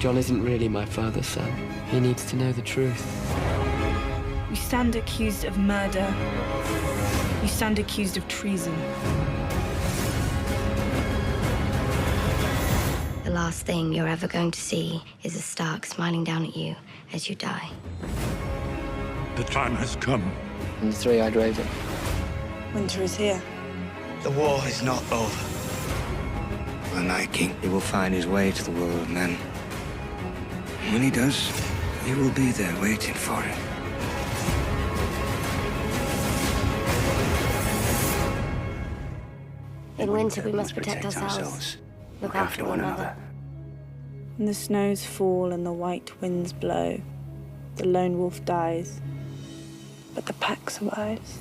Jon isn't really my father's son. He needs to know the truth. You stand accused of murder. You stand accused of treason. The last thing you're ever going to see is a Stark smiling down at you as you die. The time has come. And the three-eyed raven. Winter is here. The war is not over. The Night King, he will find his way to the world of men. When he does, you will be there waiting for him. In winter, we must protect ourselves. Look after one another. When the snows fall and the white winds blow, the lone wolf dies, but the pack survives.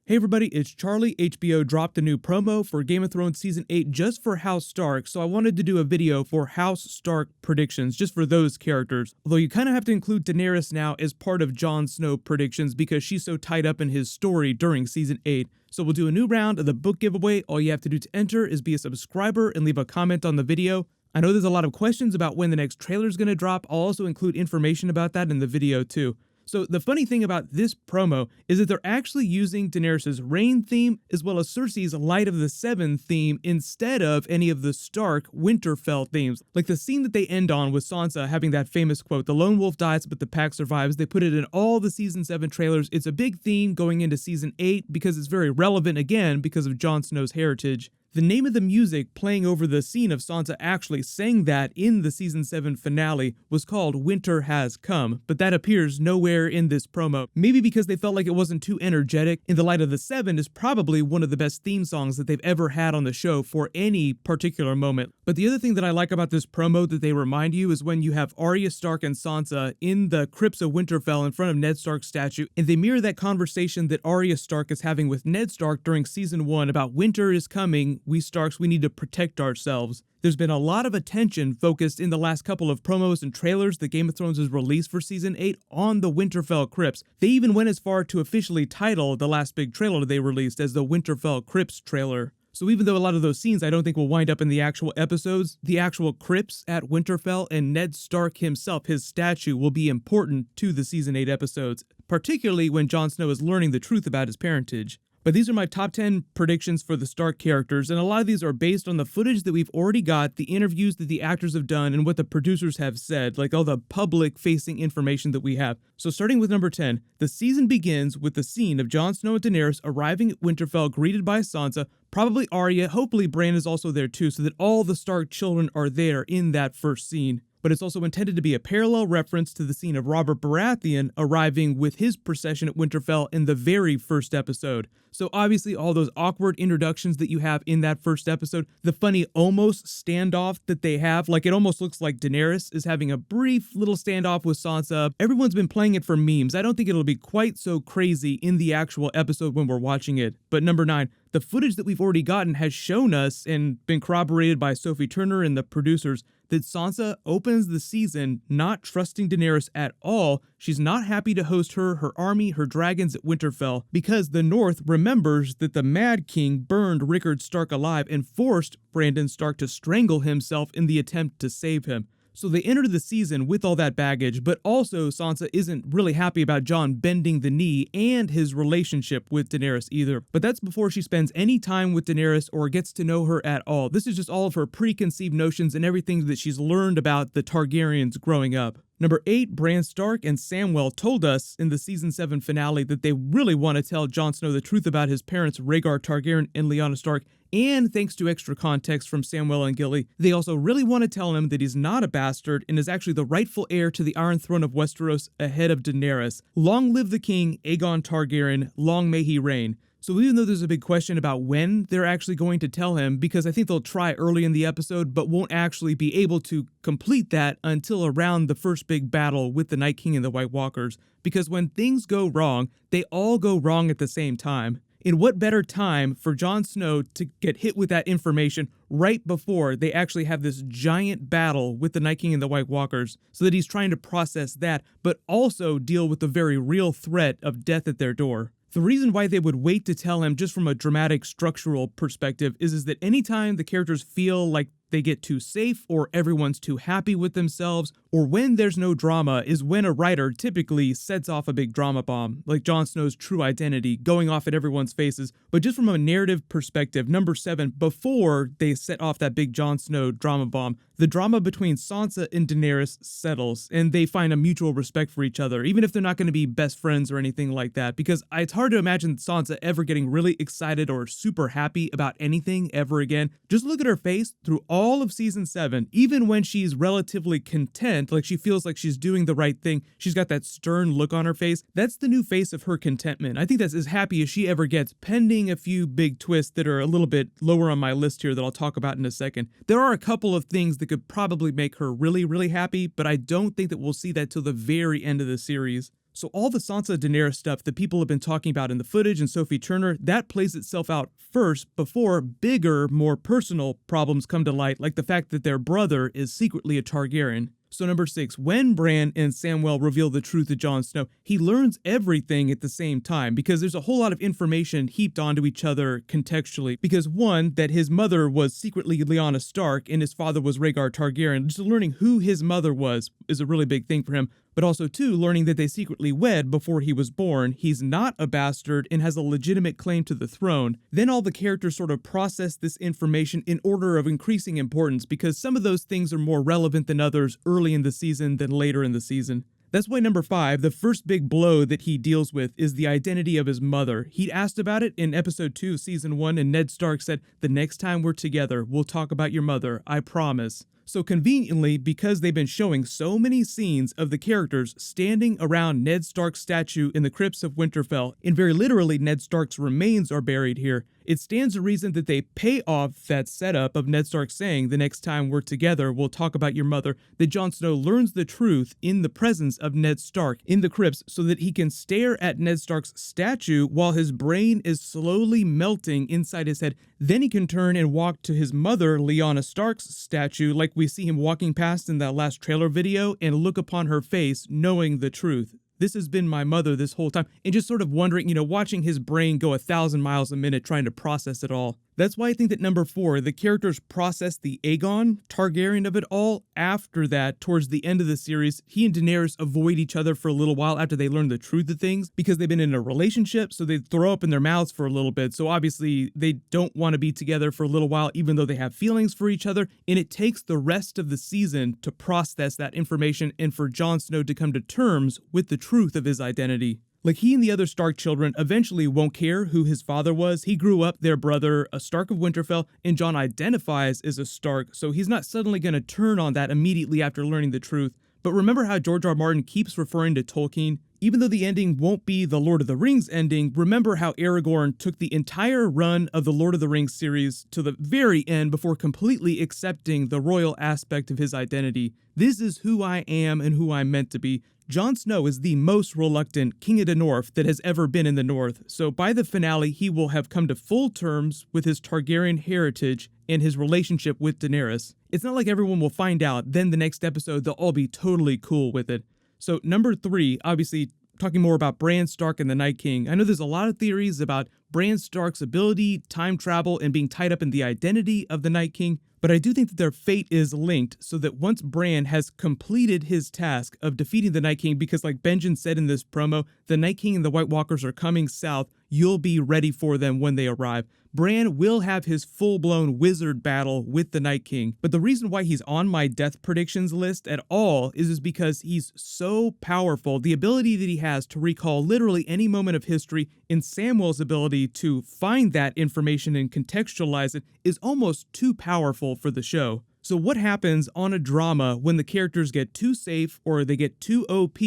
Hey everybody, it's Charlie. HBO dropped a new promo for Game of Thrones Season 8 just for House Stark, so I wanted to do a video for House Stark predictions, just for those characters. Although you kind of have to include Daenerys now as part of Jon Snow predictions because she's so tied up in his story during Season 8. So we'll do a new round of the book giveaway. All you have to do to enter is be a subscriber and leave a comment on the video. I know there's a lot of questions about when the next trailer is going to drop. I'll also include information about that in the video too. So the funny thing about this promo is that they're actually using Daenerys' Reign theme as well as Cersei's Light of the Seven theme instead of any of the Stark Winterfell themes. Like the scene that they end on with Sansa having that famous quote, "The lone wolf dies but the pack survives." They put it in all the Season 7 trailers. It's a big theme going into Season 8 because it's very relevant again because of Jon Snow's heritage. The name of the music playing over the scene of Sansa actually saying that in the Season 7 finale was called Winter Has Come, but that appears nowhere in this promo. Maybe because they felt like it wasn't too energetic. In the Light of the Seven is probably one of the best theme songs that they've ever had on the show for any particular moment. But the other thing that I like about this promo that they remind you is when you have Arya Stark and Sansa in the crypts of Winterfell in front of Ned Stark's statue, and they mirror that conversation that Arya Stark is having with Ned Stark during Season 1 about winter is coming. We Starks, we need to protect ourselves. There's been a lot of attention focused in the last couple of promos and trailers that Game of Thrones has released for Season 8 on the Winterfell Crypts. They even went as far to officially title the last big trailer they released as the Winterfell Crypts trailer. So even though a lot of those scenes I don't think will wind up in the actual episodes, the actual crypts at Winterfell and Ned Stark himself, his statue, will be important to the Season 8 episodes, particularly when Jon Snow is learning the truth about his parentage. But these are my top 10 predictions for the Stark characters, and a lot of these are based on the footage that we've already got, the interviews that the actors have done, and what the producers have said, like all the public-facing information that we have. So starting with number 10, the season begins with the scene of Jon Snow and Daenerys arriving at Winterfell, greeted by Sansa, probably Arya, hopefully Bran is also there too, so that all the Stark children are there in that first scene. But it's also intended to be a parallel reference to the scene of Robert Baratheon arriving with his procession at Winterfell in the very first episode. So obviously all those awkward introductions that you have in that first episode, the funny almost standoff that they have, like it almost looks like Daenerys is having a brief little standoff with Sansa. Everyone's been playing it for memes. I don't think it'll be quite so crazy in the actual episode when we're watching it. But number 9, the footage that we've already gotten has shown us and been corroborated by Sophie Turner and the producers that Sansa opens the season not trusting Daenerys at all. She's not happy to host her army, her dragons at Winterfell because the North remembers that the Mad King burned Rickard Stark alive and forced Brandon Stark to strangle himself in the attempt to save him. So they enter the season with all that baggage, but also Sansa isn't really happy about Jon bending the knee and his relationship with Daenerys either. But that's before she spends any time with Daenerys or gets to know her at all. This is just all of her preconceived notions and everything that she's learned about the Targaryens growing up. Number 8, Bran Stark and Samwell told us in the Season 7 finale that they really want to tell Jon Snow the truth about his parents, Rhaegar Targaryen and Lyanna Stark, and thanks to extra context from Samwell and Gilly, they also really want to tell him that he's not a bastard and is actually the rightful heir to the Iron Throne of Westeros ahead of Daenerys. Long live the king, Aegon Targaryen, long may he reign. So even though there's a big question about when they're actually going to tell him, because I think they'll try early in the episode, but won't actually be able to complete that until around the first big battle with the Night King and the White Walkers. Because when things go wrong, they all go wrong at the same time. In what better time for Jon Snow to get hit with that information right before they actually have this giant battle with the Night King and the White Walkers, so that he's trying to process that, but also deal with the very real threat of death at their door. The reason why they would wait to tell him, just from a dramatic structural perspective, is that anytime the characters feel like they get too safe or everyone's too happy with themselves, or when there's no drama, is when a writer typically sets off a big drama bomb, like Jon Snow's true identity going off at everyone's faces. But just from a narrative perspective, number 7, before they set off that big Jon Snow drama bomb, the drama between Sansa and Daenerys settles, and they find a mutual respect for each other, even if they're not going to be best friends or anything like that, because it's hard to imagine Sansa ever getting really excited or super happy about anything ever again. Just look at her face through all of season 7, even when she's relatively content, like she feels like she's doing the right thing, she's got that stern look on her face. That's the new face of her contentment. I think that's as happy as she ever gets, pending a few big twists that are a little bit lower on my list here that I'll talk about in a second. There are a couple of things that could probably make her really, really happy, but I don't think that we'll see that till the very end of the series. So all the Sansa Daenerys stuff that people have been talking about in the footage and Sophie Turner, that plays itself out first before bigger, more personal problems come to light, like the fact that their brother is secretly a Targaryen. So number 6, when Bran and Samwell reveal the truth to Jon Snow, he learns everything at the same time, because there's a whole lot of information heaped onto each other contextually. Because one, that his mother was secretly Lyanna Stark and his father was Rhaegar Targaryen, just learning who his mother was is a really big thing for him. But also, too, learning that they secretly wed before he was born, he's not a bastard and has a legitimate claim to the throne. Then all the characters sort of process this information in order of increasing importance, because some of those things are more relevant than others early in the season than later in the season. That's why number 5, the first big blow that he deals with, is the identity of his mother. He'd asked about it in episode 2 of season 1, and Ned Stark said, "The next time we're together, we'll talk about your mother, I promise." So conveniently, because they've been showing so many scenes of the characters standing around Ned Stark's statue in the crypts of Winterfell, and very literally Ned Stark's remains are buried here, it stands to reason that they pay off that setup of Ned Stark saying, "The next time we're together, we'll talk about your mother," that Jon Snow learns the truth in the presence of Ned Stark in the crypts, so that he can stare at Ned Stark's statue while his brain is slowly melting inside his head. Then he can turn and walk to his mother, Lyanna Stark's statue, like we see him walking past in that last trailer video, and look upon her face, knowing the truth. This has been my mother this whole time, and just sort of wondering, watching his brain go 1,000 miles a minute trying to process it all. That's why I think that number 4, the characters process the Aegon Targaryen of it all. After that, towards the end of the series, he and Daenerys avoid each other for a little while after they learn the truth of things, because they've been in a relationship, so they throw up in their mouths for a little bit. So obviously they don't want to be together for a little while, even though they have feelings for each other. And it takes the rest of the season to process that information and for Jon Snow to come to terms with the truth of his identity. Like, he and the other Stark children eventually won't care who his father was. He grew up their brother, a Stark of Winterfell, and Jon identifies as a Stark, so he's not suddenly going to turn on that immediately after learning the truth. But remember how George R. Martin keeps referring to Tolkien? Even though the ending won't be the Lord of the Rings ending, remember how Aragorn took the entire run of the Lord of the Rings series to the very end before completely accepting the royal aspect of his identity. This is who I am and who I'm meant to be. Jon Snow is the most reluctant King of the North that has ever been in the North, so by the finale he will have come to full terms with his Targaryen heritage and his relationship with Daenerys. It's not like everyone will find out, then the next episode they'll all be totally cool with it. So number 3, obviously talking more about Bran Stark and the Night King. I know there's a lot of theories about Bran Stark's ability, time travel, and being tied up in the identity of the Night King, but I do think that their fate is linked, so that once Bran has completed his task of defeating the Night King, because like Benjen said in this promo, the Night King and the White Walkers are coming south, you'll be ready for them when they arrive. Bran will have his full-blown wizard battle with the Night King, but the reason why he's on my death predictions list at all is because he's so powerful. The ability that he has to recall literally any moment of history, and Samwell's ability to find that information and contextualize it, is almost too powerful for the show. So what happens on a drama when the characters get too safe or they get too OP?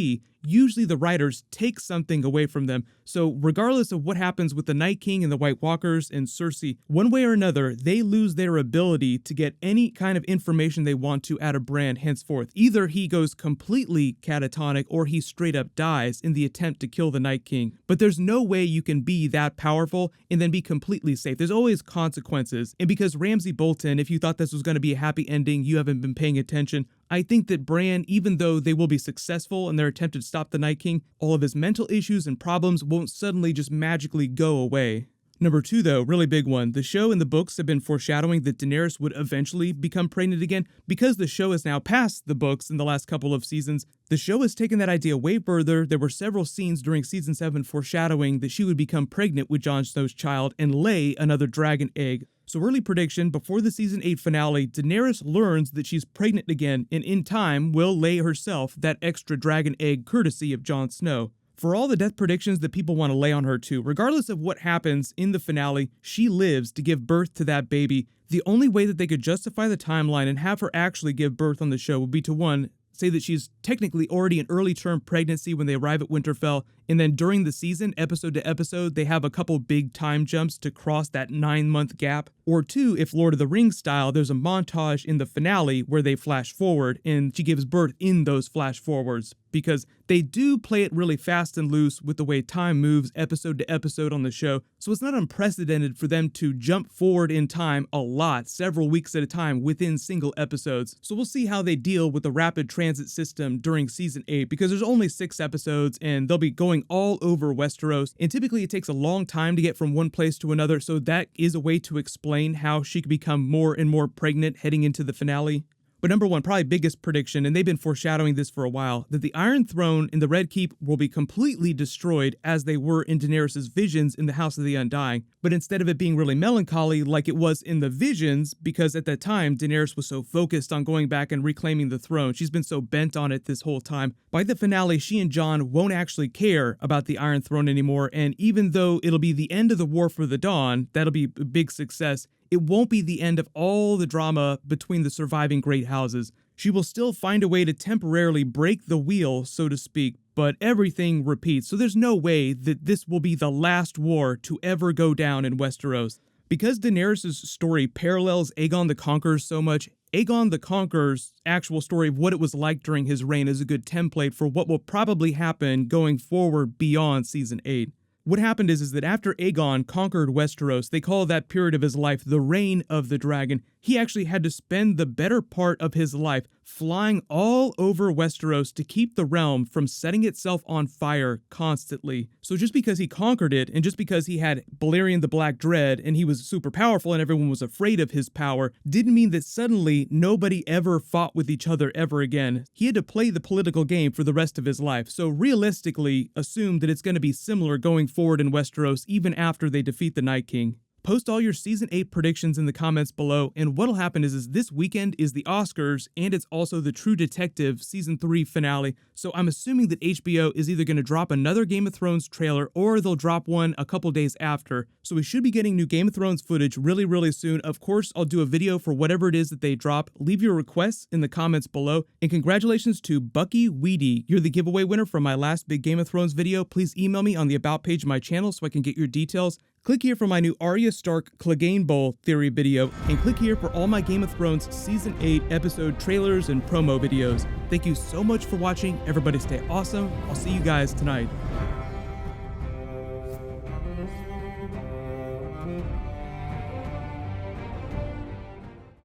Usually the writers take something away from them. So regardless of what happens with the Night King and the White Walkers and Cersei, one way or another, they lose their ability to get any kind of information they want to out of Bran henceforth. Either he goes completely catatonic or he straight up dies in the attempt to kill the Night King. But there's no way you can be that powerful and then be completely safe. There's always consequences. And because Ramsay Bolton, if you thought this was going to be a happy ending, you haven't been paying attention. I think that Bran, even though they will be successful in their attempt to stop the Night King, all of his mental issues and problems won't suddenly just magically go away. Number 2 though, really big one. The show and the books have been foreshadowing that Daenerys would eventually become pregnant again. Because the show has now passed the books in the last couple of seasons, the show has taken that idea way further. There were several scenes during season 7 foreshadowing that she would become pregnant with Jon Snow's child and lay another dragon egg. So early prediction, before the season 8 finale, Daenerys learns that she's pregnant again and in time will lay herself that extra dragon egg courtesy of Jon Snow. For all the death predictions that people want to lay on her too, regardless of what happens in the finale, she lives to give birth to that baby. The only way that they could justify the timeline and have her actually give birth on the show would be to, one, say that she's technically already in early term pregnancy when they arrive at Winterfell, and then during the season, episode to episode, they have a couple big time jumps to cross that 9-month gap. Or 2, if Lord of the Rings style, there's a montage in the finale where they flash forward and she gives birth in those flash forwards, because they do play it really fast and loose with the way time moves episode to episode on the show, so it's not unprecedented for them to jump forward in time a lot, several weeks at a time within single episodes. So we'll see how they deal with the rapid transit system during season 8, because there's only 6 episodes and they'll be going all over Westeros, and typically it takes a long time to get from one place to another, so that is a way to explain how she could become more and more pregnant heading into the finale. But number 1, probably biggest prediction, and they've been foreshadowing this for a while, that the Iron Throne in the Red Keep will be completely destroyed as they were in Daenerys' visions in the House of the Undying. But instead of it being really melancholy like it was in the visions, because at that time Daenerys was so focused on going back and reclaiming the throne, she's been so bent on it this whole time, by the finale she and Jon won't actually care about the Iron Throne anymore, and even though it'll be the end of the War for the Dawn, that'll be a big success, it won't be the end of all the drama between the surviving great houses. She will still find a way to temporarily break the wheel, so to speak, but everything repeats, so there's no way that this will be the last war to ever go down in Westeros. Because Daenerys' story parallels Aegon the Conqueror so much, Aegon the Conqueror's actual story of what it was like during his reign is a good template for what will probably happen going forward beyond season 8. What happened is that after Aegon conquered Westeros, they call that period of his life the Reign of the Dragon. He actually had to spend the better part of his life flying all over Westeros to keep the realm from setting itself on fire constantly. So just because he conquered it, and just because he had Balerion the Black Dread, and he was super powerful and everyone was afraid of his power, didn't mean that suddenly nobody ever fought with each other ever again. He had to play the political game for the rest of his life, so realistically assume that it's going to be similar going forward in Westeros even after they defeat the Night King. Post all your season 8 predictions in the comments below, and what'll happen is this weekend is the Oscars, and it's also the True Detective season 3 finale, so I'm assuming that HBO is either going to drop another Game of Thrones trailer, or they'll drop one a couple days after, so we should be getting new Game of Thrones footage really soon. Of course, I'll do a video for whatever it is that they drop. Leave your requests in the comments below, and congratulations to Bucky Weedy. You're the giveaway winner from my last big Game of Thrones video. Please email me on the About page of my channel so I can get your details. Click here for my new Arya Stark Clegane Bowl theory video, and click here for all my Game of Thrones Season 8 episode trailers and promo videos. Thank you so much for watching. Everybody stay awesome. I'll see you guys tonight.